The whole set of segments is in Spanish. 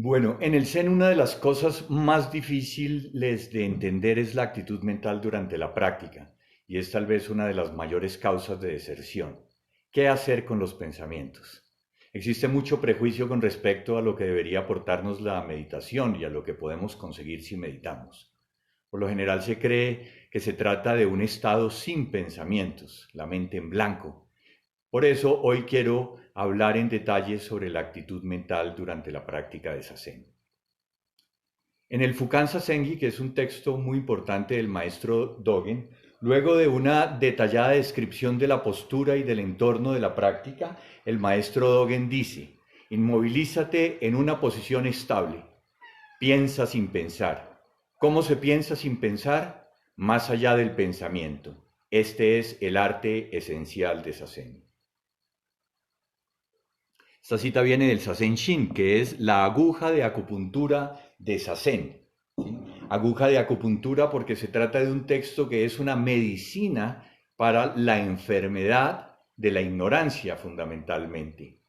Bueno, en el Zen una de las cosas más difíciles de entender es la actitud mental durante la práctica, y es tal vez una de las mayores causas de deserción. ¿Qué hacer con los pensamientos? Existe mucho prejuicio con respecto a lo que debería aportarnos la meditación y a lo que podemos conseguir si meditamos. Por lo general se cree que se trata de un estado sin pensamientos, la mente en blanco. Por eso hoy quiero hablar en detalle sobre la actitud mental durante la práctica de Zazen. En el Fukan Zazengi, que es un texto muy importante del maestro Dogen, luego de una detallada descripción de la postura y del entorno de la práctica, el maestro Dogen dice: inmovilízate en una posición estable, piensa sin pensar. ¿Cómo se piensa sin pensar? Más allá del pensamiento. Este es el arte esencial de Zazen. Esta cita viene del Zazen Shin, que es la aguja de acupuntura de Zazen. ¿Sí? Aguja de acupuntura porque se trata de un texto que es una medicina para la enfermedad de la ignorancia fundamentalmente,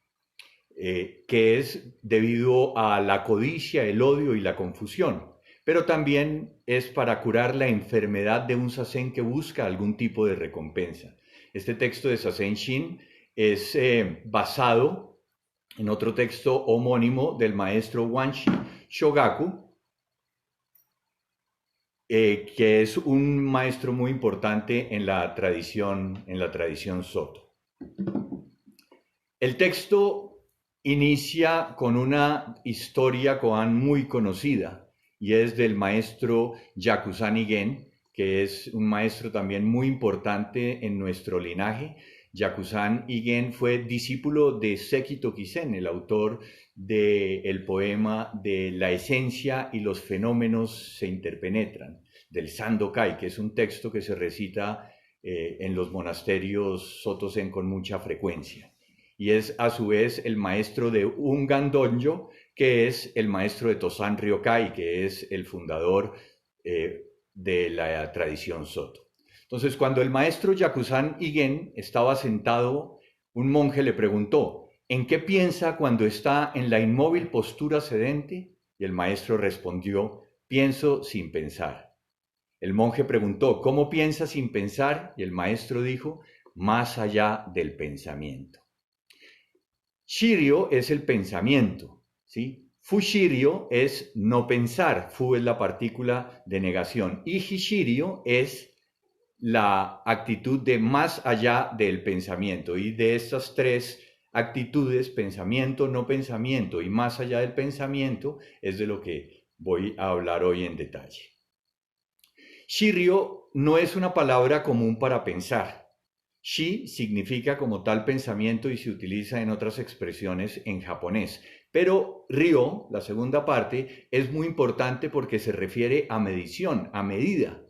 que es debido a la codicia, el odio y la confusión, pero también es para curar la enfermedad de un Zazen que busca algún tipo de recompensa. Este texto de Zazen Shin es basado en otro texto homónimo del maestro Wanshi Shogaku, que es un maestro muy importante en la tradición Soto. El texto inicia con una historia koan muy conocida y es del maestro Yakusan Igen, que es un maestro también muy importante en nuestro linaje. Yakusan Igen fue discípulo de Seki Toki-sen, el autor del poema de La esencia y los fenómenos se interpenetran, del Sandokai, que es un texto que se recita en los monasterios Soto-zen con mucha frecuencia. Y es a su vez el maestro de Ungan Donjo, que es el maestro de Tosan Ryokai, que es el fundador de la tradición Soto. Entonces, cuando el maestro Yakusan Igen estaba sentado, un monje le preguntó: ¿en qué piensa cuando está en la inmóvil postura sedente? Y el maestro respondió: pienso sin pensar. El monje preguntó: ¿cómo piensa sin pensar? Y el maestro dijo: más allá del pensamiento. Shiryo es el pensamiento, ¿sí? Fushiryo es no pensar, fu es la partícula de negación, y Hishiryo es la actitud de más allá del pensamiento. Y de estas tres actitudes, pensamiento, no pensamiento y más allá del pensamiento, es de lo que voy a hablar hoy en detalle. Shiryo no es una palabra común para pensar. Shi significa como tal pensamiento y se utiliza en otras expresiones en japonés. Pero ryo, la segunda parte, es muy importante porque se refiere a medición, a medida.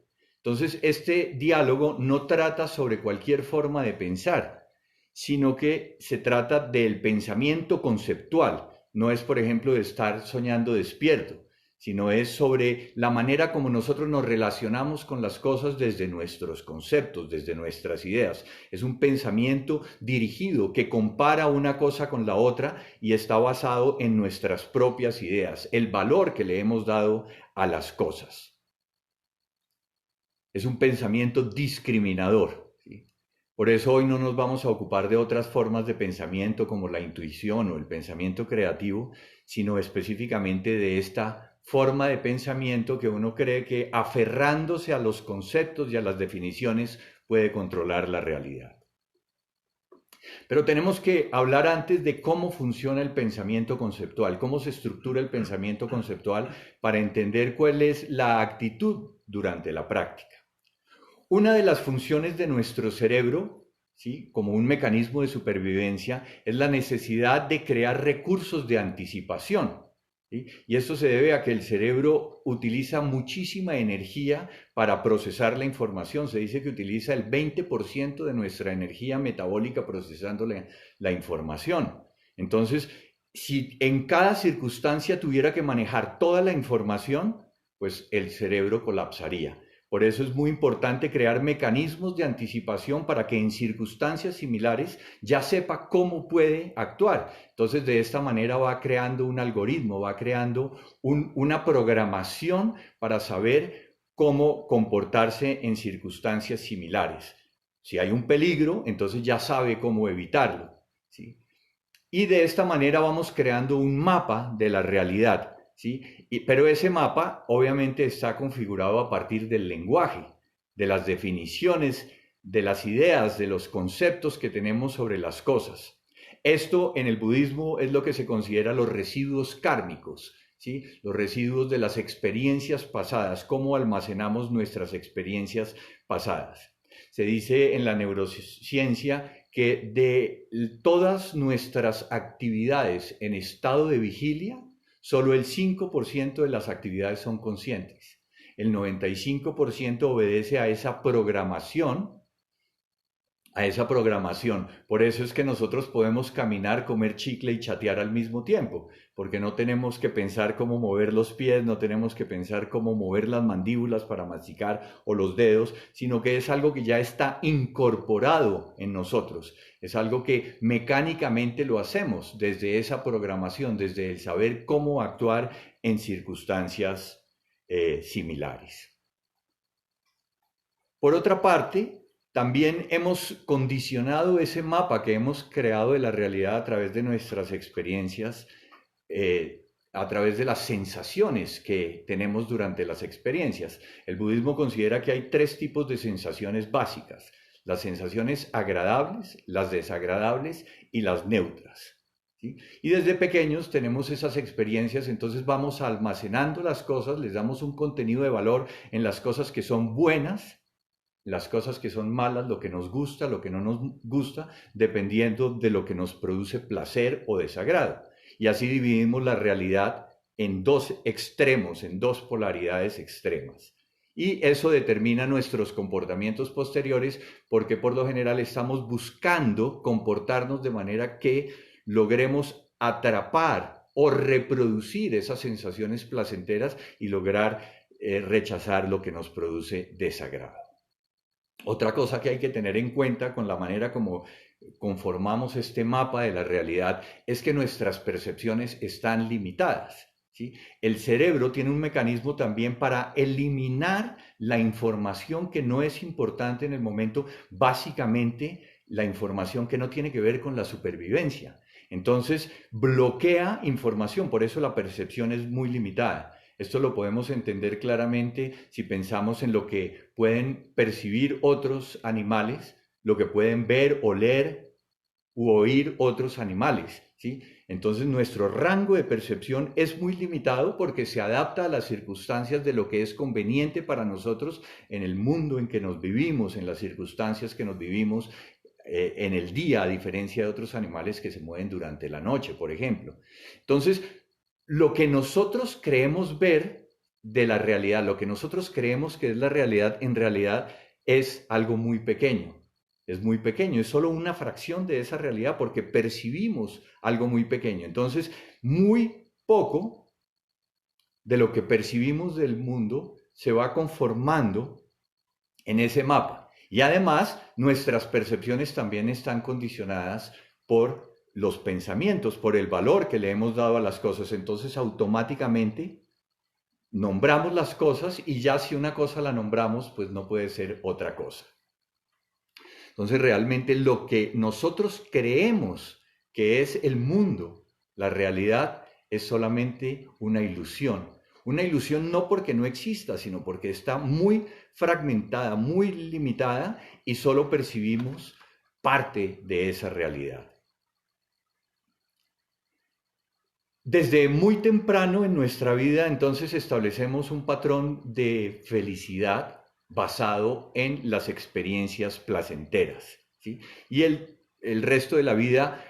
Entonces, este diálogo no trata sobre cualquier forma de pensar, sino que se trata del pensamiento conceptual. No es, por ejemplo, de estar soñando despierto, sino es sobre la manera como nosotros nos relacionamos con las cosas desde nuestros conceptos, desde nuestras ideas. Es un pensamiento dirigido que compara una cosa con la otra y está basado en nuestras propias ideas, el valor que le hemos dado a las cosas. Es un pensamiento discriminador, ¿sí? Por eso hoy no nos vamos a ocupar de otras formas de pensamiento como la intuición o el pensamiento creativo, sino específicamente de esta forma de pensamiento que uno cree que aferrándose a los conceptos y a las definiciones puede controlar la realidad. Pero tenemos que hablar antes de cómo funciona el pensamiento conceptual, cómo se estructura el pensamiento conceptual para entender cuál es la actitud durante la práctica. Una de las funciones de nuestro cerebro, ¿sí?, como un mecanismo de supervivencia, es la necesidad de crear recursos de anticipación, ¿sí? Y esto se debe a que el cerebro utiliza muchísima energía para procesar la información. Se dice que utiliza el 20% de nuestra energía metabólica procesando la información. Entonces, si en cada circunstancia tuviera que manejar toda la información, pues el cerebro colapsaría. Por eso es muy importante crear mecanismos de anticipación para que en circunstancias similares ya sepa cómo puede actuar. Entonces, de esta manera va creando un algoritmo, va creando una programación para saber cómo comportarse en circunstancias similares. Si hay un peligro, entonces ya sabe cómo evitarlo, ¿sí? Y de esta manera vamos creando un mapa de la realidad, ¿sí? Pero ese mapa obviamente está configurado a partir del lenguaje, de las definiciones, de las ideas, de los conceptos que tenemos sobre las cosas. Esto en el budismo es lo que se considera los residuos kármicos, ¿sí? Los residuos de las experiencias pasadas, cómo almacenamos nuestras experiencias pasadas. Se dice en la neurociencia que de todas nuestras actividades en estado de vigilia, solo el 5% de las actividades son conscientes. El 95% obedece a esa programación. Por eso es que nosotros podemos caminar, comer chicle y chatear al mismo tiempo, porque no tenemos que pensar cómo mover los pies, no tenemos que pensar cómo mover las mandíbulas para masticar o los dedos, sino que es algo que ya está incorporado en nosotros. Es algo que mecánicamente lo hacemos desde esa programación, desde el saber cómo actuar en circunstancias similares. Por otra parte, también hemos condicionado ese mapa que hemos creado de la realidad a través de nuestras experiencias, a través de las sensaciones que tenemos durante las experiencias. El budismo considera que hay 3 tipos de sensaciones básicas: las sensaciones agradables, las desagradables y las neutras, ¿sí? Y desde pequeños tenemos esas experiencias, entonces vamos almacenando las cosas, les damos un contenido de valor en las cosas que son buenas, las cosas que son malas, lo que nos gusta, lo que no nos gusta, dependiendo de lo que nos produce placer o desagrado. Y así dividimos la realidad en 2 extremos, en 2 polaridades extremas. Y eso determina nuestros comportamientos posteriores, porque por lo general estamos buscando comportarnos de manera que logremos atrapar o reproducir esas sensaciones placenteras y lograr rechazar lo que nos produce desagrado. Otra cosa que hay que tener en cuenta con la manera como conformamos este mapa de la realidad es que nuestras percepciones están limitadas, ¿sí? El cerebro tiene un mecanismo también para eliminar la información que no es importante en el momento, básicamente la información que no tiene que ver con la supervivencia. Entonces bloquea información, por eso la percepción es muy limitada. Esto lo podemos entender claramente si pensamos en lo que pueden percibir otros animales, lo que pueden ver, oler u oír otros animales, ¿sí? Entonces nuestro rango de percepción es muy limitado porque se adapta a las circunstancias de lo que es conveniente para nosotros en el mundo en que nos vivimos, en las circunstancias que nos vivimos en el día, a diferencia de otros animales que se mueven durante la noche, por ejemplo. Entonces, lo que nosotros creemos ver de la realidad, lo que nosotros creemos que es la realidad, en realidad es algo muy pequeño. Es muy pequeño, es solo una fracción de esa realidad porque percibimos algo muy pequeño. Entonces, muy poco de lo que percibimos del mundo se va conformando en ese mapa. Y además, nuestras percepciones también están condicionadas por los pensamientos, por el valor que le hemos dado a las cosas. Entonces automáticamente nombramos las cosas y ya si una cosa la nombramos, pues no puede ser otra cosa. Entonces realmente lo que nosotros creemos que es el mundo, la realidad, es solamente una ilusión. Una ilusión no porque no exista, sino porque está muy fragmentada, muy limitada y solo percibimos parte de esa realidad. Desde muy temprano en nuestra vida, entonces, establecemos un patrón de felicidad basado en las experiencias placenteras, ¿sí? Y el resto de la vida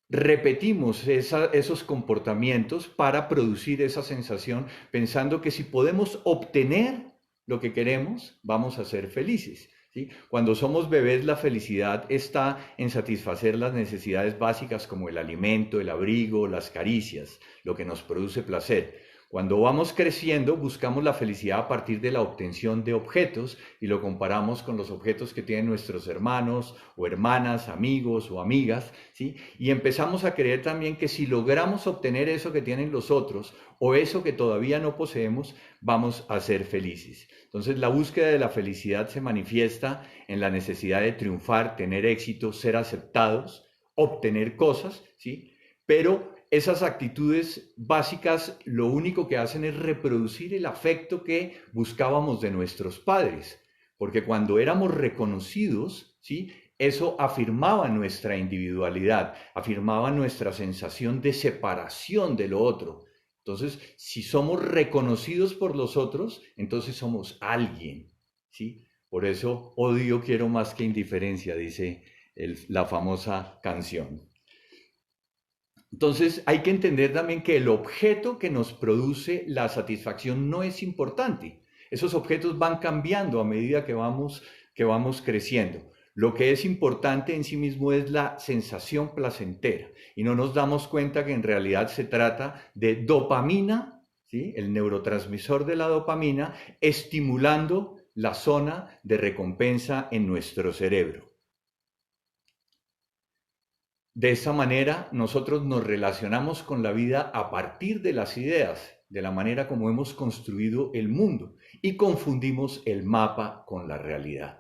repetimos esos comportamientos para producir esa sensación, pensando que si podemos obtener lo que queremos, vamos a ser felices. ¿Sí? Cuando somos bebés, la felicidad está en satisfacer las necesidades básicas como el alimento, el abrigo, las caricias, lo que nos produce placer. Cuando vamos creciendo, buscamos la felicidad a partir de la obtención de objetos y lo comparamos con los objetos que tienen nuestros hermanos o hermanas, amigos o amigas, ¿sí? Y empezamos a creer también que si logramos obtener eso que tienen los otros o eso que todavía no poseemos, vamos a ser felices. Entonces, la búsqueda de la felicidad se manifiesta en la necesidad de triunfar, tener éxito, ser aceptados, obtener cosas, ¿sí? Pero esas actitudes básicas lo único que hacen es reproducir el afecto que buscábamos de nuestros padres, porque cuando éramos reconocidos, ¿sí? Eso afirmaba nuestra individualidad, afirmaba nuestra sensación de separación de lo otro. Entonces, si somos reconocidos por los otros, entonces somos alguien, ¿sí? Por eso odio quiero más que indiferencia, dice la famosa canción. Entonces hay que entender también que el objeto que nos produce la satisfacción no es importante. Esos objetos van cambiando a medida que vamos creciendo. Lo que es importante en sí mismo es la sensación placentera y no nos damos cuenta que en realidad se trata de dopamina, ¿sí? El neurotransmisor de la dopamina, estimulando la zona de recompensa en nuestro cerebro. De esa manera, nosotros nos relacionamos con la vida a partir de las ideas, de la manera como hemos construido el mundo, y confundimos el mapa con la realidad.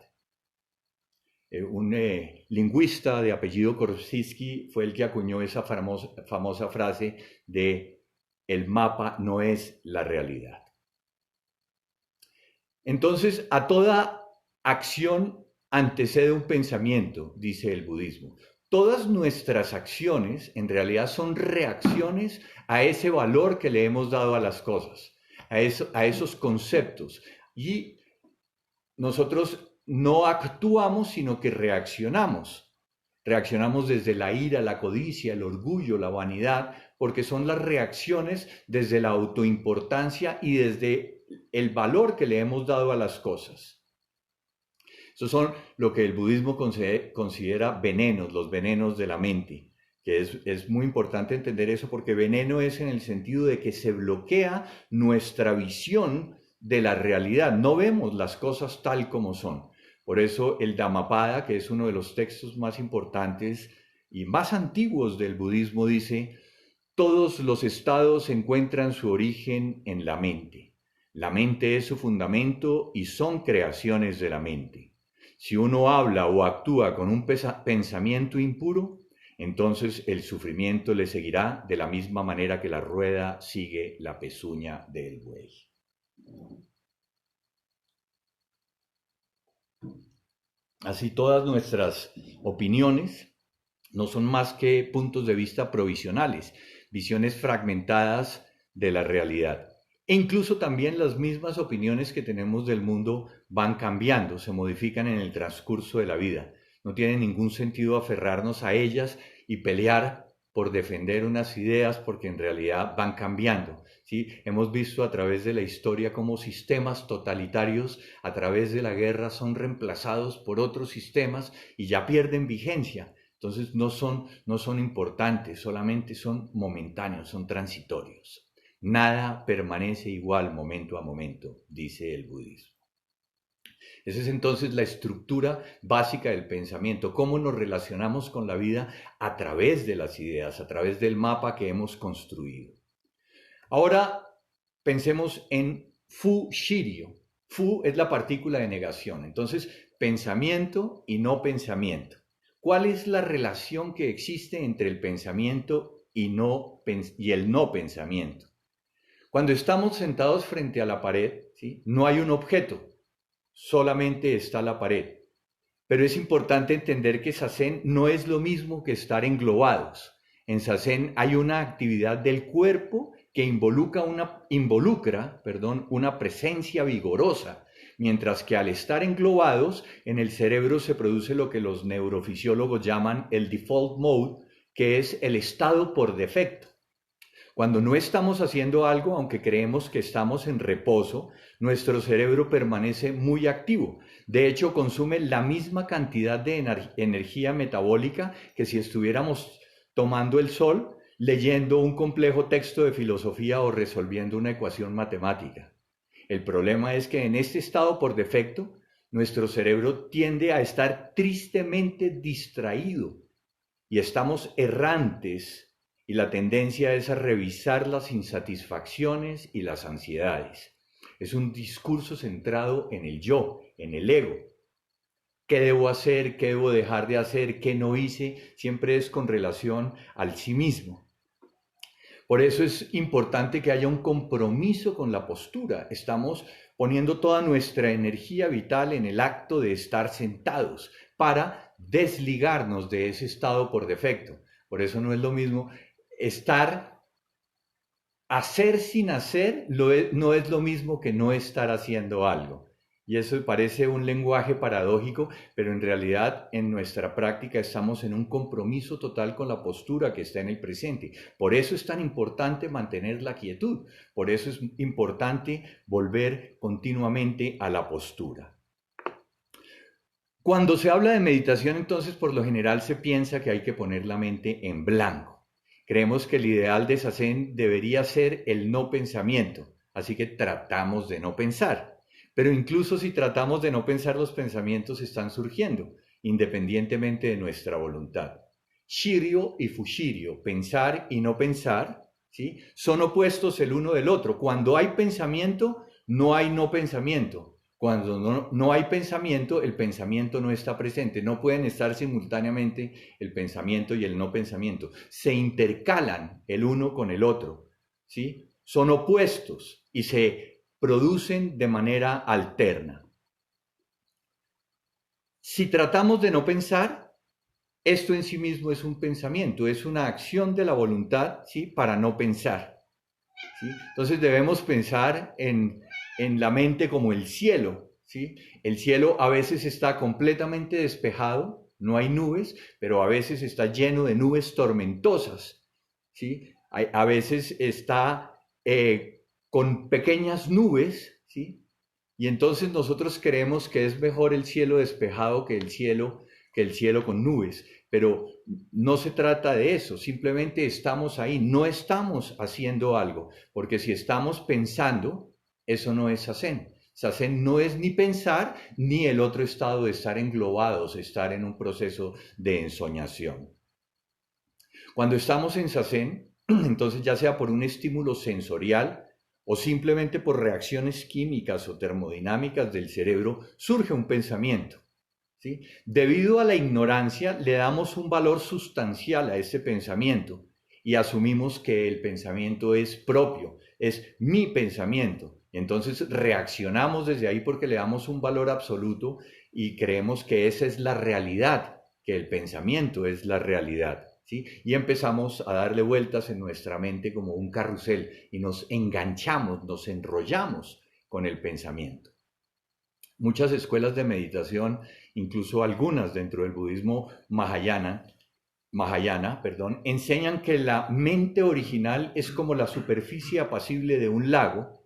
Un lingüista de apellido Korzybski fue el que acuñó esa famosa frase de el mapa no es la realidad. Entonces, a toda acción antecede un pensamiento, dice el budismo. Todas nuestras acciones en realidad son reacciones a ese valor que le hemos dado a las cosas, a esos conceptos. Y nosotros no actuamos, sino que reaccionamos. Reaccionamos desde la ira, la codicia, el orgullo, la vanidad, porque son las reacciones desde la autoimportancia y desde el valor que le hemos dado a las cosas. Esos son lo que el budismo considera venenos, los venenos de la mente, que es muy importante entender eso porque veneno es en el sentido de que se bloquea nuestra visión de la realidad, no vemos las cosas tal como son. Por eso el Dhammapada, que es uno de los textos más importantes y más antiguos del budismo, dice, todos los estados encuentran su origen en la mente. La mente es su fundamento y son creaciones de la mente. Si uno habla o actúa con un pensamiento impuro, entonces el sufrimiento le seguirá de la misma manera que la rueda sigue la pezuña del buey. Así todas nuestras opiniones no son más que puntos de vista provisionales, visiones fragmentadas de la realidad. E incluso también las mismas opiniones que tenemos del mundo van cambiando, se modifican en el transcurso de la vida. No tiene ningún sentido aferrarnos a ellas y pelear por defender unas ideas porque en realidad van cambiando, ¿sí? Hemos visto a través de la historia cómo sistemas totalitarios a través de la guerra son reemplazados por otros sistemas y ya pierden vigencia. Entonces no son importantes, solamente son momentáneos, son transitorios. Nada permanece igual momento a momento, dice el budismo. Esa es entonces la estructura básica del pensamiento, cómo nos relacionamos con la vida a través de las ideas, a través del mapa que hemos construido. Ahora pensemos en Fu Shiryo. Fu es la partícula de negación, entonces pensamiento y no pensamiento. ¿Cuál es la relación que existe entre el pensamiento y el no pensamiento? Cuando estamos sentados frente a la pared, ¿sí? No hay un objeto, solamente está la pared. Pero es importante entender que Zazen no es lo mismo que estar englobados. En Zazen hay una actividad del cuerpo que involucra una presencia vigorosa, mientras que al estar englobados, en el cerebro se produce lo que los neurofisiólogos llaman el default mode, que es el estado por defecto. Cuando no estamos haciendo algo, aunque creemos que estamos en reposo, nuestro cerebro permanece muy activo. De hecho, consume la misma cantidad de energía metabólica que si estuviéramos tomando el sol, leyendo un complejo texto de filosofía o resolviendo una ecuación matemática. El problema es que en este estado por defecto, nuestro cerebro tiende a estar tristemente distraído y estamos errantes y la tendencia es a revisar las insatisfacciones y las ansiedades. Es un discurso centrado en el yo, en el ego. ¿Qué debo hacer? ¿Qué debo dejar de hacer? ¿Qué no hice? Siempre es con relación al sí mismo. Por eso es importante que haya un compromiso con la postura. Estamos poniendo toda nuestra energía vital en el acto de estar sentados para desligarnos de ese estado por defecto. Por eso no es lo mismo hacer sin hacer, no es lo mismo que no estar haciendo algo. Y eso parece un lenguaje paradójico, pero en realidad en nuestra práctica estamos en un compromiso total con la postura que está en el presente. Por eso es tan importante mantener la quietud, por eso es importante volver continuamente a la postura. Cuando se habla de meditación, entonces por lo general se piensa que hay que poner la mente en blanco. Creemos que el ideal de Zazen debería ser el no pensamiento, así que tratamos de no pensar. Pero incluso si tratamos de no pensar, los pensamientos están surgiendo, independientemente de nuestra voluntad. Shiryo y Fushiryo, pensar y no pensar, ¿sí?, son opuestos el uno del otro. Cuando hay pensamiento, no hay no pensamiento. Cuando no hay pensamiento, el pensamiento no está presente. No pueden estar simultáneamente el pensamiento y el no pensamiento. Se intercalan el uno con el otro, ¿sí? Son opuestos y se producen de manera alterna. Si tratamos de no pensar, esto en sí mismo es un pensamiento, es una acción de la voluntad, ¿sí?, para no pensar, ¿sí? Entonces debemos pensar en la mente como el cielo, ¿sí? El cielo a veces está completamente despejado, no hay nubes, pero a veces está lleno de nubes tormentosas, ¿sí? A veces está con pequeñas nubes, ¿sí? Y entonces nosotros creemos que es mejor el cielo despejado que el cielo con nubes, pero no se trata de eso, simplemente estamos ahí, no estamos haciendo algo, porque si estamos pensando, eso no es Zazen. Zazen no es ni pensar ni el otro estado de estar englobados, estar en un proceso de ensoñación. Cuando estamos en Zazen, entonces ya sea por un estímulo sensorial o simplemente por reacciones químicas o termodinámicas del cerebro, surge un pensamiento, ¿sí? Debido a la ignorancia, le damos un valor sustancial a ese pensamiento y asumimos que el pensamiento es propio, es mi pensamiento. Entonces reaccionamos desde ahí porque le damos un valor absoluto y creemos que esa es la realidad, que el pensamiento es la realidad, ¿sí? Y empezamos a darle vueltas en nuestra mente como un carrusel y nos enganchamos, nos enrollamos con el pensamiento. Muchas escuelas de meditación, incluso algunas dentro del budismo Mahayana, enseñan que la mente original es como la superficie apacible de un lago,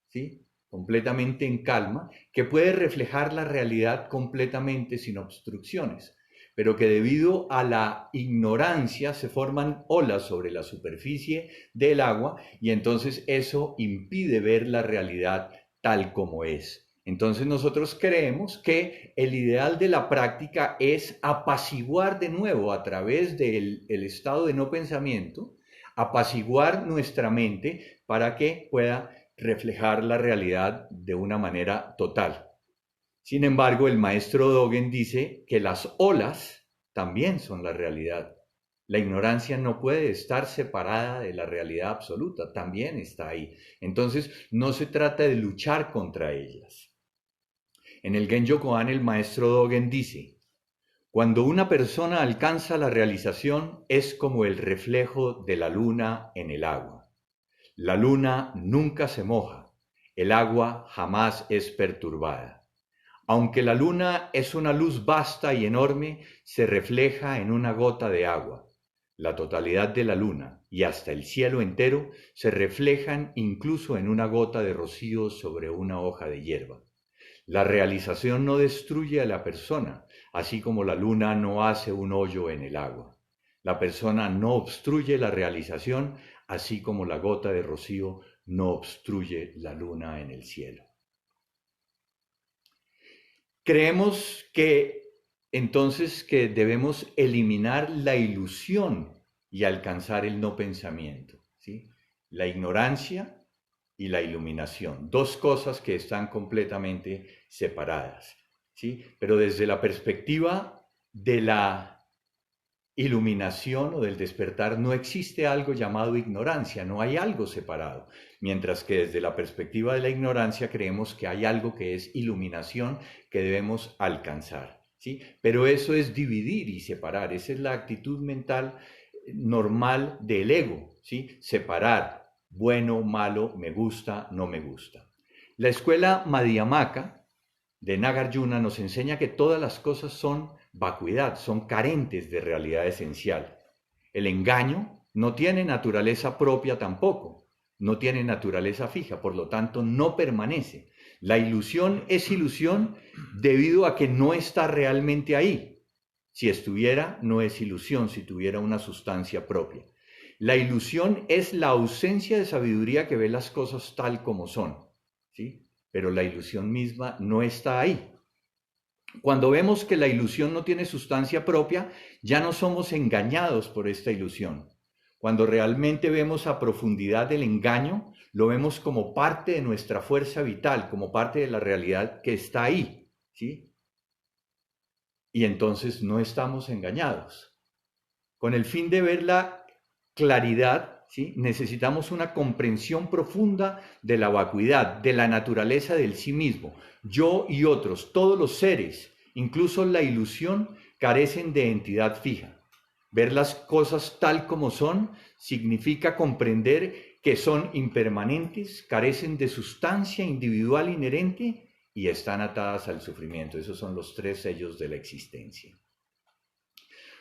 ¿sí?, completamente en calma, que puede reflejar la realidad completamente sin obstrucciones, pero que debido a la ignorancia se forman olas sobre la superficie del agua y entonces eso impide ver la realidad tal como es. Entonces nosotros creemos que el ideal de la práctica es apaciguar de nuevo a través del estado de no pensamiento, apaciguar nuestra mente para que pueda reflejar la realidad de una manera total. Sin embargo, el maestro Dogen dice que las olas también son la realidad. La ignorancia no puede estar separada de la realidad absoluta, también está ahí. Entonces, no se trata de luchar contra ellas. En el Genjo Koan, el maestro Dogen dice: cuando una persona alcanza la realización, es como el reflejo de la luna en el agua. La luna nunca se moja, el agua jamás es perturbada. Aunque la luna es una luz vasta y enorme, se refleja en una gota de agua. La totalidad de la luna y hasta el cielo entero se reflejan incluso en una gota de rocío sobre una hoja de hierba. La realización no destruye a la persona, así como la luna no hace un hoyo en el agua. La persona no obstruye la realización, así como la gota de rocío no obstruye la luna en el cielo. Creemos que entonces que debemos eliminar la ilusión y alcanzar el no pensamiento, ¿sí? La ignorancia y la iluminación, dos cosas que están completamente separadas, ¿sí? Pero desde la perspectiva de la iluminación o del despertar no existe algo llamado ignorancia, no hay algo separado, mientras que desde la perspectiva de la ignorancia creemos que hay algo que es iluminación que debemos alcanzar, ¿sí? Pero eso es dividir y separar, esa es la actitud mental normal del ego, ¿sí? Separar bueno, malo, me gusta, no me gusta. La escuela Madhyamaka de Nagarjuna nos enseña que todas las cosas son vacuidad, son carentes de realidad esencial. El engaño no tiene naturaleza propia tampoco, no tiene naturaleza fija, por lo tanto no permanece. La ilusión es ilusión debido a que no está realmente ahí. Si estuviera, no es ilusión, si tuviera una sustancia propia. La ilusión es la ausencia de sabiduría que ve las cosas tal como son, ¿sí? Pero la ilusión misma no está ahí. Cuando vemos que la ilusión no tiene sustancia propia, ya no somos engañados por esta ilusión. Cuando realmente vemos a profundidad el engaño, lo vemos como parte de nuestra fuerza vital, como parte de la realidad que está ahí, ¿sí? Y entonces no estamos engañados. Con el fin de ver la claridad, ¿sí? Necesitamos una comprensión profunda de la vacuidad, de la naturaleza del sí mismo. Yo y otros, todos los seres, incluso la ilusión, carecen de entidad fija. Ver las cosas tal como son significa comprender que son impermanentes, carecen de sustancia individual inherente y están atadas al sufrimiento. Esos son los tres sellos de la existencia.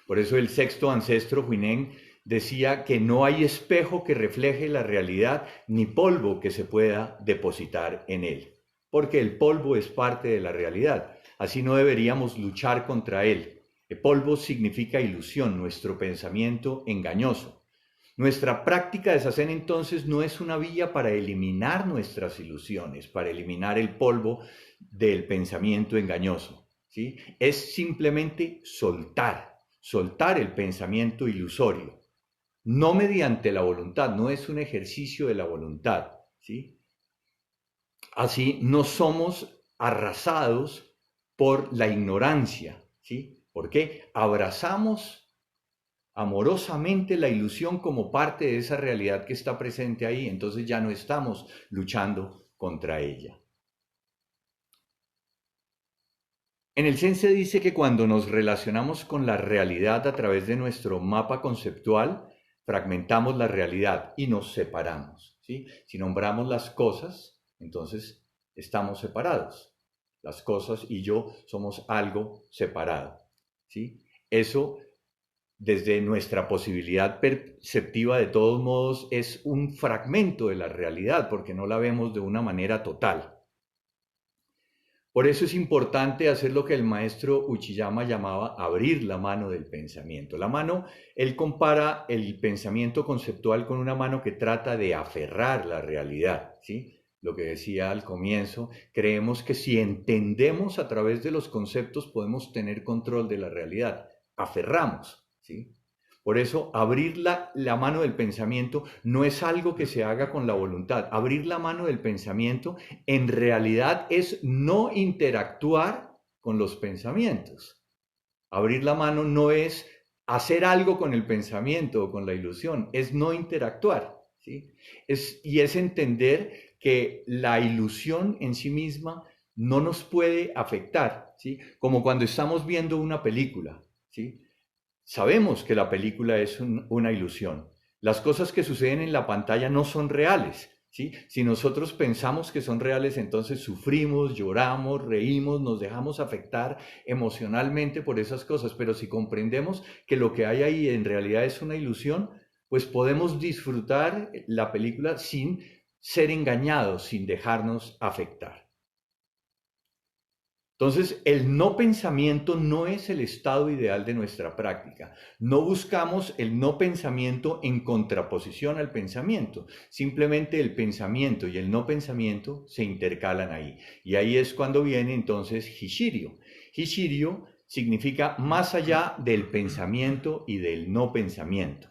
Por eso el sexto ancestro, Huineng, decía que no hay espejo que refleje la realidad ni polvo que se pueda depositar en él, porque el polvo es parte de la realidad, así no deberíamos luchar contra él. El polvo significa ilusión, nuestro pensamiento engañoso. Nuestra práctica de Zazen entonces no es una vía para eliminar nuestras ilusiones, para eliminar el polvo del pensamiento engañoso, ¿sí? Es simplemente soltar el pensamiento ilusorio. No mediante la voluntad, no es un ejercicio de la voluntad, ¿sí? Así no somos arrasados por la ignorancia, ¿sí? ¿Por qué? Abrazamos amorosamente la ilusión como parte de esa realidad que está presente ahí, entonces ya no estamos luchando contra ella. En el Zen se dice que cuando nos relacionamos con la realidad a través de nuestro mapa conceptual, fragmentamos la realidad y nos separamos, ¿sí? Si nombramos las cosas, entonces estamos separados. Las cosas y yo somos algo separado, ¿sí? Eso, desde nuestra posibilidad perceptiva, de todos modos, es un fragmento de la realidad, porque no la vemos de una manera total. Por eso es importante hacer lo que el maestro Uchiyama llamaba abrir la mano del pensamiento. La mano, él compara el pensamiento conceptual con una mano que trata de aferrar la realidad, ¿sí? Lo que decía al comienzo, creemos que si entendemos a través de los conceptos podemos tener control de la realidad. Aferramos, ¿sí? Por eso, abrir la mano del pensamiento no es algo que se haga con la voluntad. Abrir la mano del pensamiento en realidad es no interactuar con los pensamientos. Abrir la mano no es hacer algo con el pensamiento o con la ilusión, es no interactuar, ¿sí? Y es entender que la ilusión en sí misma no nos puede afectar, ¿sí? Como cuando estamos viendo una película, ¿sí? Sabemos que la película es una ilusión. Las cosas que suceden en la pantalla no son reales, ¿sí? Si nosotros pensamos que son reales, entonces sufrimos, lloramos, reímos, nos dejamos afectar emocionalmente por esas cosas. Pero si comprendemos que lo que hay ahí en realidad es una ilusión, pues podemos disfrutar la película sin ser engañados, sin dejarnos afectar. Entonces, el no pensamiento no es el estado ideal de nuestra práctica. No buscamos el no pensamiento en contraposición al pensamiento. Simplemente el pensamiento y el no pensamiento se intercalan ahí. Y ahí es cuando viene entonces Hishirio. Hishirio significa más allá del pensamiento y del no pensamiento,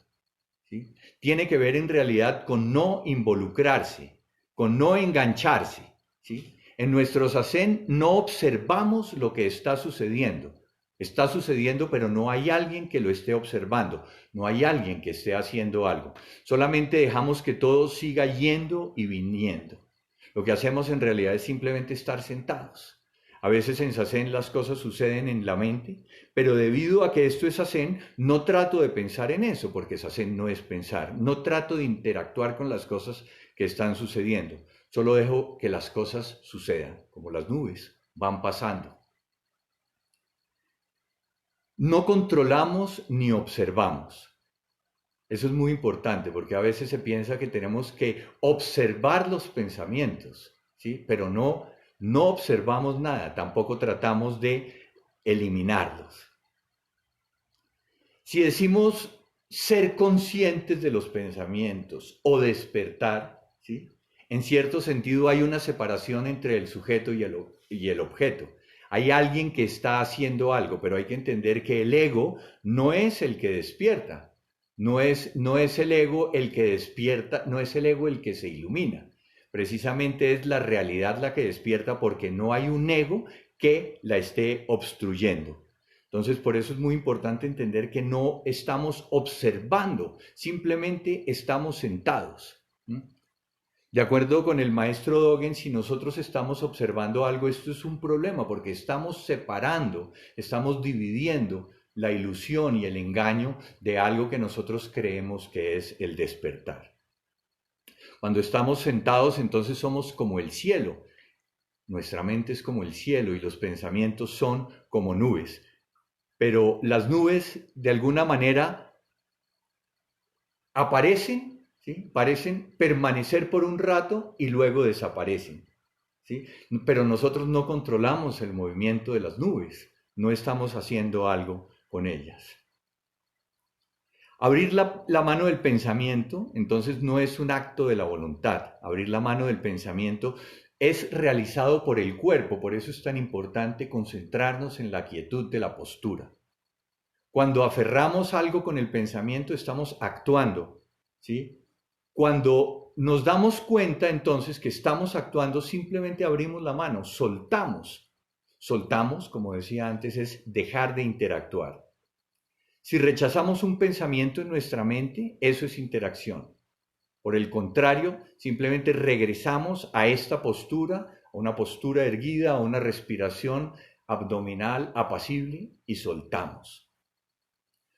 ¿sí? Tiene que ver en realidad con no involucrarse, con no engancharse, ¿sí? En nuestro zazen no observamos lo que está sucediendo. Está sucediendo, pero no hay alguien que lo esté observando, no hay alguien que esté haciendo algo. Solamente dejamos que todo siga yendo y viniendo. Lo que hacemos en realidad es simplemente estar sentados. A veces en zazen las cosas suceden en la mente, pero debido a que esto es zazen, no trato de pensar en eso, porque zazen no es pensar. No trato de interactuar con las cosas que están sucediendo. Solo dejo que las cosas sucedan, como las nubes, van pasando. No controlamos ni observamos. Eso es muy importante porque a veces se piensa que tenemos que observar los pensamientos, ¿sí? Pero no observamos nada, tampoco tratamos de eliminarlos. Si decimos ser conscientes de los pensamientos o despertar, ¿sí? En cierto sentido hay una separación entre el sujeto y el objeto. Hay alguien que está haciendo algo, pero hay que entender que el ego no es el que despierta, no es el ego el que despierta, no es el ego el que se ilumina. Precisamente es la realidad la que despierta porque no hay un ego que la esté obstruyendo. Entonces, por eso es muy importante entender que no estamos observando, simplemente estamos sentados. De acuerdo con el maestro Dogen, si nosotros estamos observando algo, esto es un problema porque estamos separando, estamos dividiendo la ilusión y el engaño de algo que nosotros creemos que es el despertar. Cuando estamos sentados, entonces somos como el cielo. Nuestra mente es como el cielo y los pensamientos son como nubes. Pero las nubes de alguna manera aparecen, ¿sí? Parecen permanecer por un rato y luego desaparecen, ¿sí? Pero nosotros no controlamos el movimiento de las nubes, no estamos haciendo algo con ellas. Abrir la mano del pensamiento, entonces no es un acto de la voluntad. Abrir la mano del pensamiento es realizado por el cuerpo, por eso es tan importante concentrarnos en la quietud de la postura. Cuando aferramos algo con el pensamiento, estamos actuando, ¿sí? Cuando nos damos cuenta entonces que estamos actuando, simplemente abrimos la mano, soltamos. Soltamos, como decía antes, es dejar de interactuar. Si rechazamos un pensamiento en nuestra mente, eso es interacción. Por el contrario, simplemente regresamos a esta postura, a una postura erguida, a una respiración abdominal apacible y soltamos.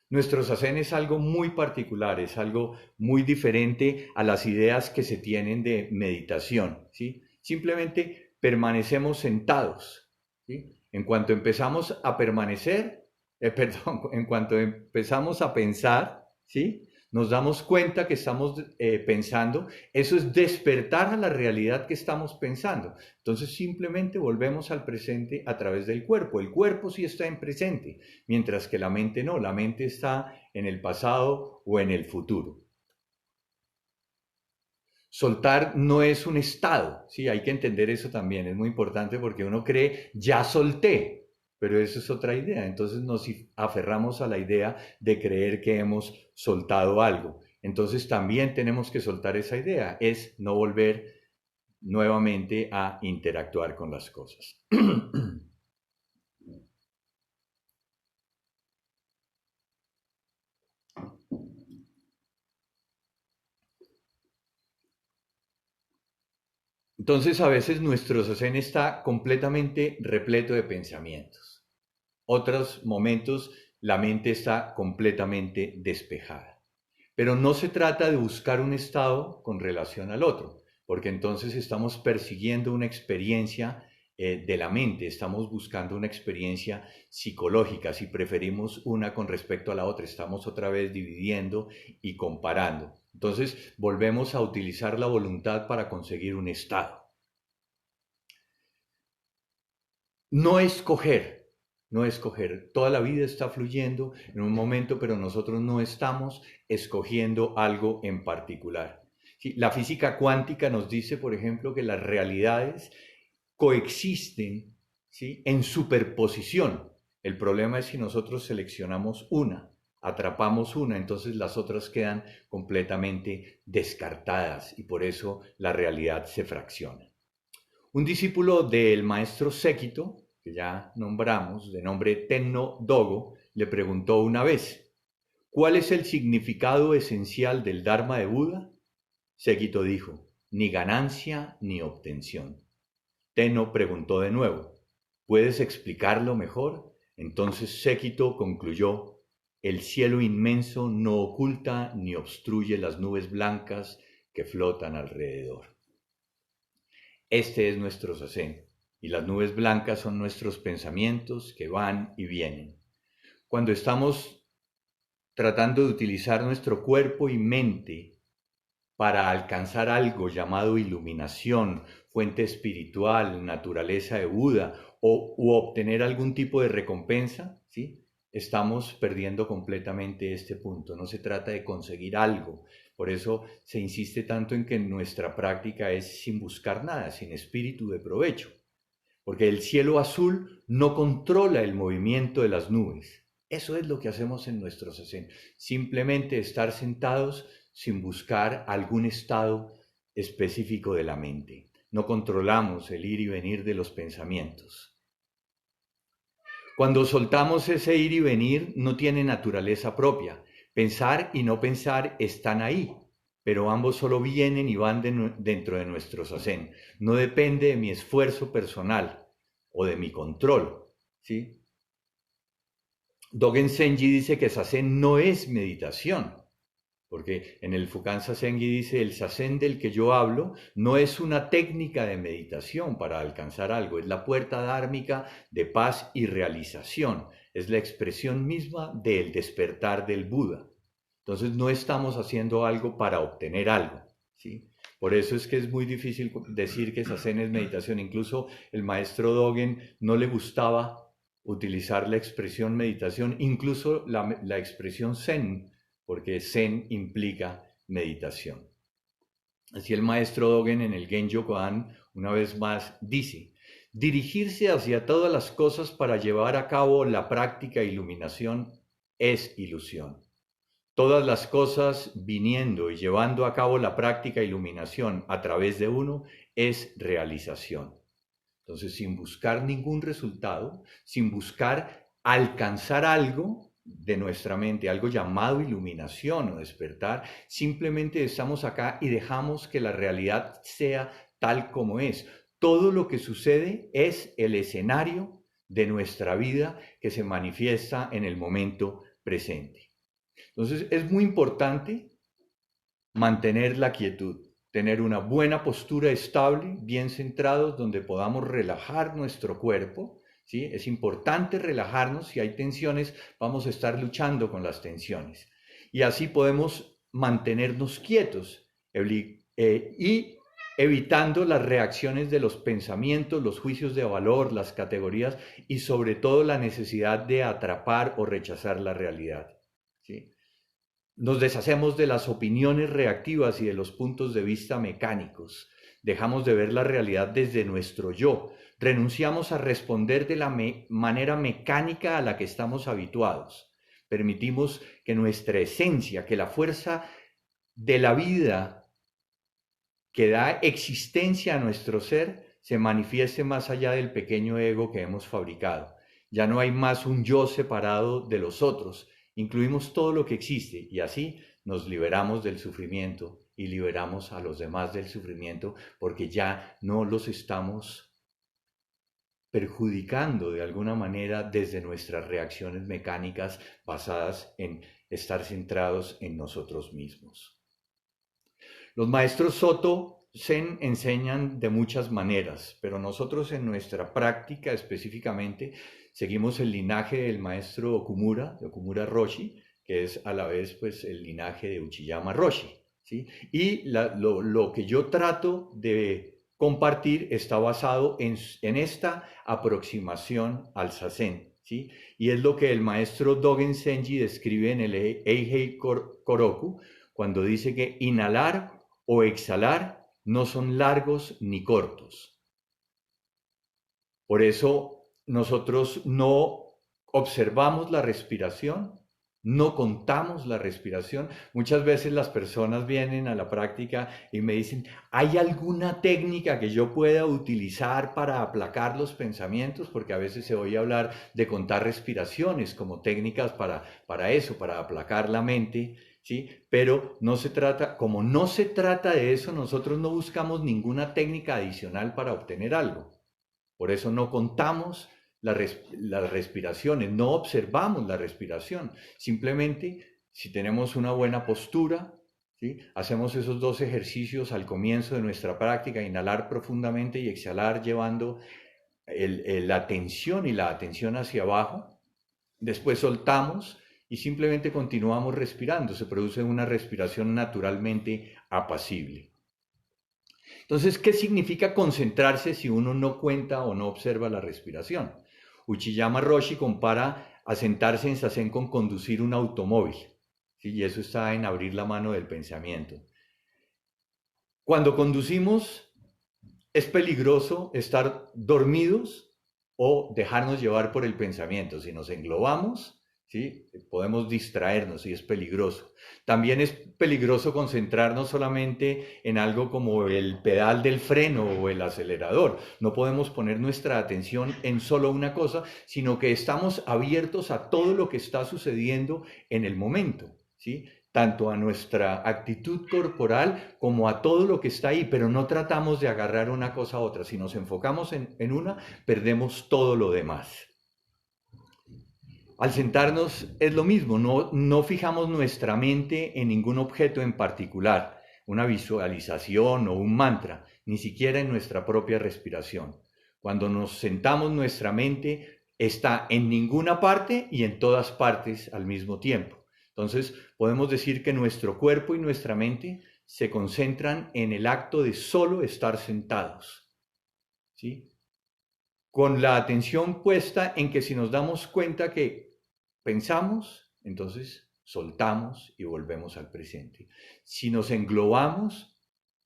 Nuestro zazen es algo muy particular, es algo muy diferente a las ideas que se tienen de meditación, ¿sí? Simplemente permanecemos sentados, ¿sí? En cuanto empezamos a permanecer, en cuanto empezamos a pensar, ¿sí? Nos damos cuenta que estamos pensando, eso es despertar a la realidad que estamos pensando. Entonces simplemente volvemos al presente a través del cuerpo. El cuerpo sí está en presente, mientras que la mente no, la mente está en el pasado o en el futuro. Soltar no es un estado, sí, hay que entender eso también, es muy importante porque uno cree, ya solté, pero eso es otra idea, entonces nos aferramos a la idea de creer que hemos soltado algo. Entonces también tenemos que soltar esa idea, es no volver nuevamente a interactuar con las cosas. Entonces a veces nuestro zazen está completamente repleto de pensamientos. Otros momentos la mente está completamente despejada. Pero no se trata de buscar un estado con relación al otro, porque entonces estamos persiguiendo una experiencia de la mente, estamos buscando una experiencia psicológica, si preferimos una con respecto a la otra, estamos otra vez dividiendo y comparando. Entonces volvemos a utilizar la voluntad para conseguir un estado. no escoger, no escoger. Toda la vida está fluyendo en un momento, pero nosotros no estamos escogiendo algo en particular. Sí, la física cuántica nos dice, por ejemplo, que las realidades coexisten, ¿sí?, en superposición. El problema es si nosotros seleccionamos una, atrapamos una, entonces las otras quedan completamente descartadas y por eso la realidad se fracciona. Un discípulo del maestro Séquito, que ya nombramos, de nombre Tenno Dogo, le preguntó una vez: ¿cuál es el significado esencial del Dharma de Buda? Séquito dijo: ni ganancia ni obtención. Tenno preguntó de nuevo: ¿puedes explicarlo mejor? Entonces Séquito concluyó: el cielo inmenso no oculta ni obstruye las nubes blancas que flotan alrededor. Este es nuestro sacén, y las nubes blancas son nuestros pensamientos que van y vienen. Cuando estamos tratando de utilizar nuestro cuerpo y mente para alcanzar algo llamado iluminación, fuente espiritual, naturaleza de Buda, u obtener algún tipo de recompensa, ¿sí?, estamos perdiendo completamente este punto. No se trata de conseguir algo. Por eso se insiste tanto en que nuestra práctica es sin buscar nada, sin espíritu de provecho. Porque el cielo azul no controla el movimiento de las nubes. Eso es lo que hacemos en nuestro sesen. Simplemente estar sentados sin buscar algún estado específico de la mente. No controlamos el ir y venir de los pensamientos. Cuando soltamos ese ir y venir, no tiene naturaleza propia. Pensar y no pensar están ahí, pero ambos solo vienen y van dentro de nuestro sacén. No depende de mi esfuerzo personal o de mi control, ¿sí? Dogen Zenji dice que Sazen no es meditación, porque en el Fukan Zenji dice: el Sazen del que yo hablo no es una técnica de meditación para alcanzar algo, es la puerta dármica de paz y realización, es la expresión misma del despertar del Buda. Entonces no estamos haciendo algo para obtener algo, ¿sí? Por eso es que es muy difícil decir que Sazen es meditación. Incluso el maestro Dogen no le gustaba utilizar la expresión meditación, incluso la expresión Zen, porque Zen implica meditación. Así el maestro Dogen en el Genjo Koan una vez más dice: dirigirse hacia todas las cosas para llevar a cabo la práctica iluminación es ilusión. Todas las cosas viniendo y llevando a cabo la práctica iluminación a través de uno es realización. Entonces, sin buscar ningún resultado, sin buscar alcanzar algo de nuestra mente, algo llamado iluminación o despertar, simplemente estamos acá y dejamos que la realidad sea tal como es. Todo lo que sucede es el escenario de nuestra vida que se manifiesta en el momento presente. Entonces, es muy importante mantener la quietud, tener una buena postura estable, bien centrados, donde podamos relajar nuestro cuerpo, ¿sí? Es importante relajarnos. Si hay tensiones, vamos a estar luchando con las tensiones. Y así podemos mantenernos quietos y evitando las reacciones de los pensamientos, los juicios de valor, las categorías y sobre todo la necesidad de atrapar o rechazar la realidad, ¿sí? Nos deshacemos de las opiniones reactivas y de los puntos de vista mecánicos. Dejamos de ver la realidad desde nuestro yo. Renunciamos a responder de la manera mecánica a la que estamos habituados. Permitimos que nuestra esencia, que la fuerza de la vida que da existencia a nuestro ser, se manifieste más allá del pequeño ego que hemos fabricado. Ya no hay más un yo separado de los otros. Incluimos todo lo que existe y así nos liberamos del sufrimiento y liberamos a los demás del sufrimiento, porque ya no los estamos perjudicando de alguna manera desde nuestras reacciones mecánicas basadas en estar centrados en nosotros mismos. Los maestros Soto Zen enseñan de muchas maneras, pero nosotros en nuestra práctica específicamente seguimos el linaje del maestro Okumura, de Okumura Roshi, que es a la vez pues el linaje de Uchiyama Roshi, ¿sí? Y lo que yo trato de compartir está basado en esta aproximación al Zazen, ¿sí? Y es lo que el maestro Dogen Zenji describe en el Eihei Koroku, cuando dice que inhalar o exhalar no son largos ni cortos. Por eso nosotros no observamos la respiración, no contamos la respiración. Muchas veces las personas vienen a la práctica y me dicen, ¿hay alguna técnica que yo pueda utilizar para aplacar los pensamientos? Porque a veces se oye hablar de contar respiraciones como técnicas para eso, para aplacar la mente, ¿sí? Pero no se trata, como no se trata de eso, nosotros no buscamos ninguna técnica adicional para obtener algo. Por eso no contamos las respiraciones, no observamos la respiración. Simplemente, si tenemos una buena postura, ¿sí? Hacemos esos dos ejercicios al comienzo de nuestra práctica, inhalar profundamente y exhalar llevando la tensión y la atención hacia abajo. Después soltamos y simplemente continuamos respirando. Se produce una respiración naturalmente apacible. Entonces, ¿qué significa concentrarse si uno no cuenta o no observa la respiración? Uchiyama Roshi compara a sentarse en Zazen con conducir un automóvil, ¿sí? Y eso está en abrir la mano del pensamiento. Cuando conducimos, es peligroso estar dormidos o dejarnos llevar por el pensamiento. Si nos englobamos, ¿sí? Podemos distraernos y es peligroso. También es peligroso concentrarnos solamente en algo como el pedal del freno o el acelerador. No podemos poner nuestra atención en solo una cosa, sino que estamos abiertos a todo lo que está sucediendo en el momento, ¿sí? Tanto a nuestra actitud corporal como a todo lo que está ahí, pero no tratamos de agarrar una cosa a otra. Si nos enfocamos en una, perdemos todo lo demás. Al sentarnos es lo mismo, no fijamos nuestra mente en ningún objeto en particular, una visualización o un mantra, ni siquiera en nuestra propia respiración. Cuando nos sentamos, nuestra mente está en ninguna parte y en todas partes al mismo tiempo. Entonces, podemos decir que nuestro cuerpo y nuestra mente se concentran en el acto de solo estar sentados, ¿sí? Con la atención puesta en que si nos damos cuenta que pensamos, entonces soltamos y volvemos al presente. Si nos englobamos,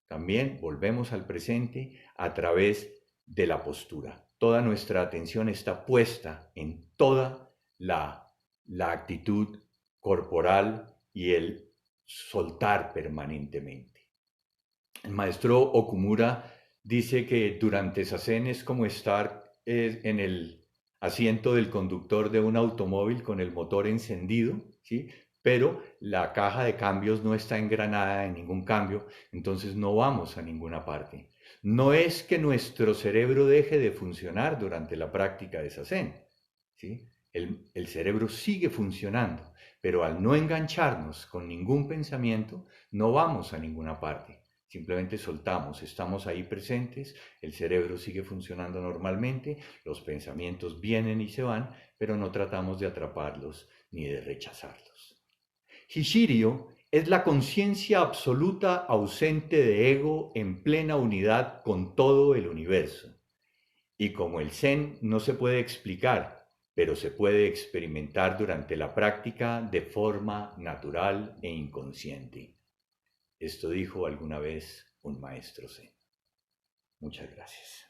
también volvemos al presente a través de la postura. Toda nuestra atención está puesta en toda la actitud corporal y el soltar permanentemente. El maestro Okumura dice que durante Zazen es como estar en el asiento del conductor de un automóvil con el motor encendido, ¿sí? Pero la caja de cambios no está engranada en ningún cambio, entonces no vamos a ninguna parte. No es que nuestro cerebro deje de funcionar durante la práctica de Zazen, ¿sí? El cerebro sigue funcionando, pero al no engancharnos con ningún pensamiento, no vamos a ninguna parte. Simplemente soltamos, estamos ahí presentes, el cerebro sigue funcionando normalmente, los pensamientos vienen y se van, pero no tratamos de atraparlos ni de rechazarlos. Hishirio es la conciencia absoluta ausente de ego en plena unidad con todo el universo. Y como el Zen no se puede explicar, pero se puede experimentar durante la práctica de forma natural e inconsciente. Esto dijo alguna vez un maestro Zen. Muchas gracias.